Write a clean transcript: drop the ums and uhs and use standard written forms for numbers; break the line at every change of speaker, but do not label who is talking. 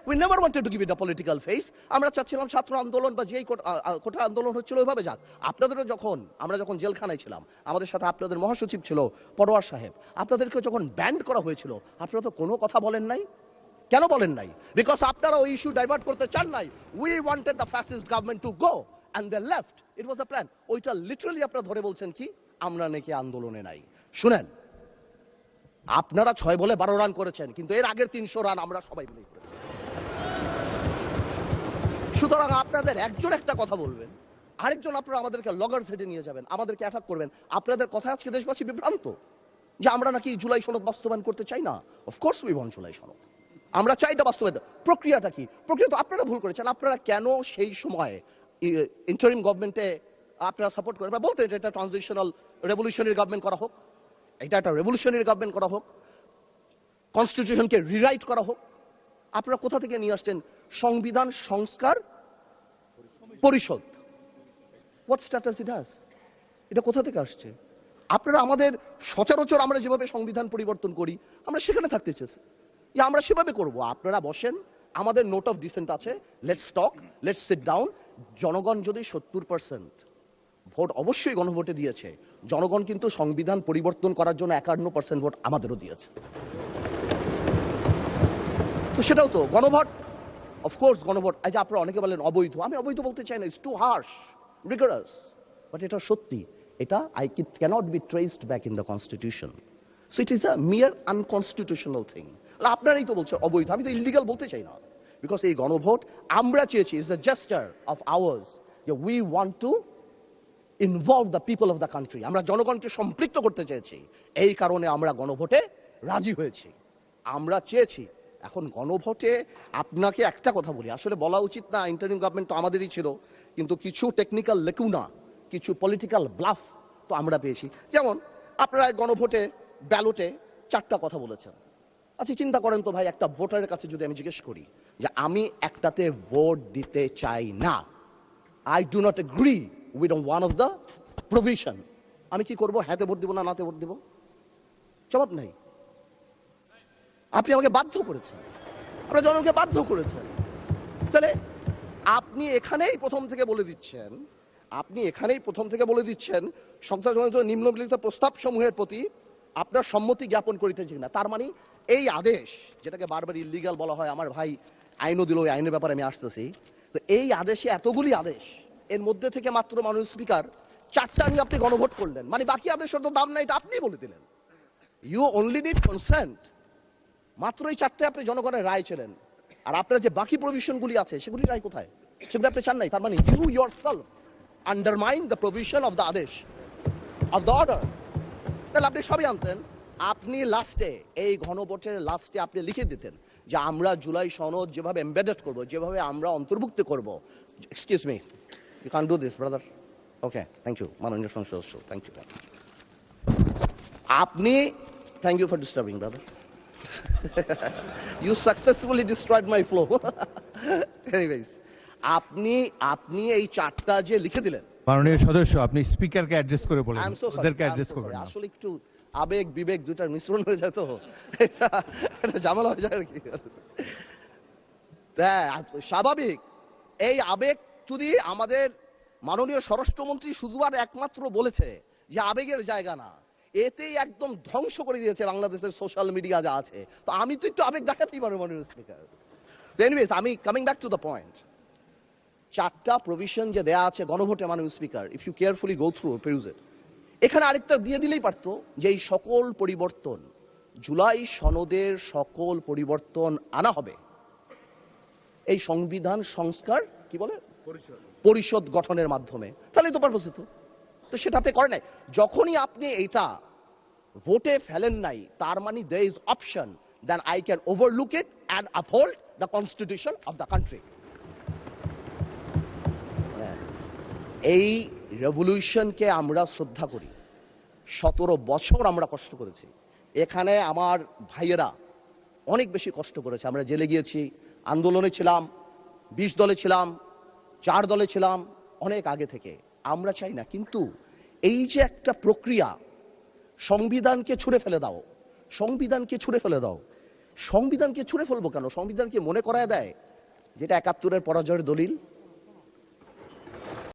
We never wanted to give it a political face. আমরা চাচ্ছিলাম ছাত্র আন্দোলন বা যেই কোটা আন্দোলন হচ্ছিল ওইভাবে যাক। আপনাদেরও আমরা যখন জেলখানায় ছিলাম, আমাদের সাথে আপনাদের মহাসচিব ছিল পরোয়ার সাহেব, আপনাদেরকে যখন ব্যান্ড করা হয়েছিল আপনারা তো কোনো কথা বলেন নাই। কেন বলেন নাই? বিকজ আপনারা ওই ইস্যু ডাইভার্ট করতে চান নাই। We wanted the fascist government to go and they left. It was a plan. ওইটা লিটারালি আপনারা ধরে বলছেন কি আমরা নাকি আন্দোলনে নাই। শুনেন, আপনারা 6 বলে 12 রান করেছেন, কিন্তু এর আগের 300 রান আমরা সবাই মিলে করেছি। সুতরাং আপনাদের একজন একটা কথা বলবেন, আরেকজন আপনারা আমাদেরকে লগর সেটে নিয়ে যাবেন, আমাদেরকে অ্যাটাক করবেন। আপনাদের কথা আজকে দেশবাসী বিভ্রান্ত যে আমরা নাকি জুলাই সনদ বাস্তবায়ন করতে চাই না। অফকোর্স উই ওয়ান্ট জুলাই সনদ, আমরা চাই এটা বাস্তবায়ন। প্রক্রিয়াটা কি? প্রক্রিয়া তো আপনারা ভুল করেছেন। আপনারা কেন সেই সময় ইন্টারিম গভর্নমেন্টে আপনারা সাপোর্ট করেন? বলতে এটা ট্রানজিশনাল রেভলিউশনারি গভর্নমেন্ট করা হোক, এটা একটা রেভলিউশনারি গভর্নমেন্ট করা হোক, কনস্টিটিউশনকে রিরাইট করা হোক। আপনারা কোথা থেকে নিয়ে আসছেন সংবিধান সংস্কার পরিষদ? What status it has? এটা কোথা থেকে আসছে? আপনারা আমাদের সচরাচর আমরা যেভাবে সংবিধান পরিবর্তন করি আমরা সেখানে থাকতে চেয়েছি, যে আমরা সেভাবে করব। আপনারা বসেন, আমাদের নোট অফ ডিসেন্ট আছে, let's talk, let's sit down. জনগণ যদি 70% ভোট অবশ্যই গণভোটে দিয়েছে, জনগণ কিন্তু সংবিধান পরিবর্তন করার জন্য 51% ভোট আমাদেরও দিয়েছে। তো সেটাও তো গণভোট, অফকোর্স গণভোট। আজ আপনারা অনেকে বলেন অবৈধ, আমি অবৈধ বলতে চাই না, ইটস টু হার্শ, রিগরাস, বাট এটা সত্যি। এটা it cannot be traced back in the constitution, so it is a mere unconstitutional thing. আপনারাই তো বলছেন অবৈধ, আমি তো ইলিগাল বলতে চাই না, বিকজ এই গণভোট আমরা চেয়েছি is a gesture of ours যে we want to involve the people of the country, আমরা জনগণকে সম্পৃক্ত করতে চেয়েছি, এই কারণে আমরা গণভোটে রাজি হয়েছি, আমরা চেয়েছি। এখন গণভোটে আপনাকে একটা কথা বলি, আসলে বলা উচিত না, ইন্টারিম গভর্নমেন্ট তো আমাদেরই ছিল, কিন্তু কিছু টেকনিক্যাল লেকুনা, কিছু পলিটিক্যাল ব্লাফ তো আমরা পেয়েছি। যেমন আপনারা গণভোটে ব্যালটে 4টা কথা বলেছেন। আচ্ছা চিন্তা করেন তো ভাই, একটা ভোটারের কাছে যদি আমি জিজ্ঞেস করি যে আমি একটাতে ভোট দিতে চাই না, I do not agree with one of the provision, আমি কি করব? হ্যাঁতে ভোট দিব না নাতে ভোট দিব? জবাব নাই। আপনি আমাকে বাধ্য করেছেন, আপনারা জনগণকে বাধ্য করেছেন। তাহলে আপনি এখানেই প্রথম থেকে বলে দিচ্ছেন সংসদ নিম্নলিখিত প্রস্তাব সমূহের প্রতি আপনার সম্মতি জ্ঞাপন করিতেছি না। তার মানে এই আদেশ, যেটাকে বারবার ইলিগাল বলা হয়, আমার ভাই আইনও দিল, ওই আইনের ব্যাপারে আমি আসতেছি। তো এই আদেশে এতগুলি আদেশ, এর মধ্যে থেকে মাত্র মাননীয় স্পিকার 4টা নিয়ে আপনি গণভোট করলেন, মানে বাকি আদেশের তো দাম নাই, এটা আপনি বলে দিলেন। You only need consent. মাত্র এই 4টায় আপনি জনগণের রায় ছিলেন, আর আপনার যে বাকি প্রভিশনগুলি আছে সেগুলি রায় কোথায়? সেগুলো আপনি চান নাই। তার মানে you yourself undermine the provision of the আদেশ অফ দ্য অর্ডার। তাহলে আপনি সবই আনতেন। আপনি লাস্টে, এই গণভোটের লাস্টে আপনি লিখে দিতেন যে আমরা জুলাই সনদ যেভাবে এমবেডেড করব, যেভাবে আমরা অন্তর্ভুক্ত করব। Excuse me, you can do this brother. Okay, thank you মাননীয় সংসদ সদস্য, থ্যাংক ইউ। আপনি, thank you for disturbing brother. You successfully destroyed my flow. Anyways, আপনি এই 4টা যে লিখে দিলেন।
মাননীয় সদস্য, আপনি স্পিকারকে অ্যাড্রেস করে বলেন, ওদেরকে অ্যাড্রেস করবেন না।
আসলে একটু আবেগ বিবেক দুটার মিশ্রণ হয়ে যায়, তো এটা ঝামেলা হয়ে যায় আর কি। স্বাভাবিক। এই আবেগ যদি আমাদের মাননীয় স্বরাষ্ট্রমন্ত্রী শুধু আর একমাত্র বলেছে যে আবেগের জায়গা না, এতেই একদম ধ্বংস করে দিয়েছে বাংলাদেশের সোশ্যাল মিডিয়া যা আছে। তো আমি তো একটু আবেগ দেখাতেই পারবো মাননীয় স্পিকার। এনিওয়েজ, আমি coming back to the point. 4টা প্রভিশন যে দেয়া আছে গণভোটে মাননীয় speaker, if you carefully go through peruse it, এখানে আরেকটা দিয়ে দিলেই পারতো যে এই সকল পরিবর্তন, জুলাই সনদের সকল পরিবর্তন আনা হবে এই সংবিধান সংস্কার কি বলে পরিষদ গঠনের মাধ্যমে। তাহলে তো পারপোজ হতো। তো সেটা আপনি করেন নাই। যখনই আপনি এটা ভোটে ফেলেন নাই, তার মানে there is option then I can overlook it and uphold the constitution of the country. এই রেভলিউশনকে আমরা শ্রদ্ধা করি। 17 বছর আমরা কষ্ট করেছি। এখানে আমার ভাইয়েরা অনেক বেশি কষ্ট করেছে। আমরা জেলে গিয়েছি, আন্দোলনে ছিলাম, 20 দলে ছিলাম, 4 দলে ছিলাম, অনেক আগে থেকে। আমরা চাই না, কিন্তু এই যে একটা প্রক্রিয়া, সংবিধানকে ছুঁড়ে ফেলে দাও, সংবিধানকে ছুঁড়ে ফেলবো কেন? সংবিধানকে মনে করায় দেয় যেটা ৭১-এর পরাজয়ের দলিল।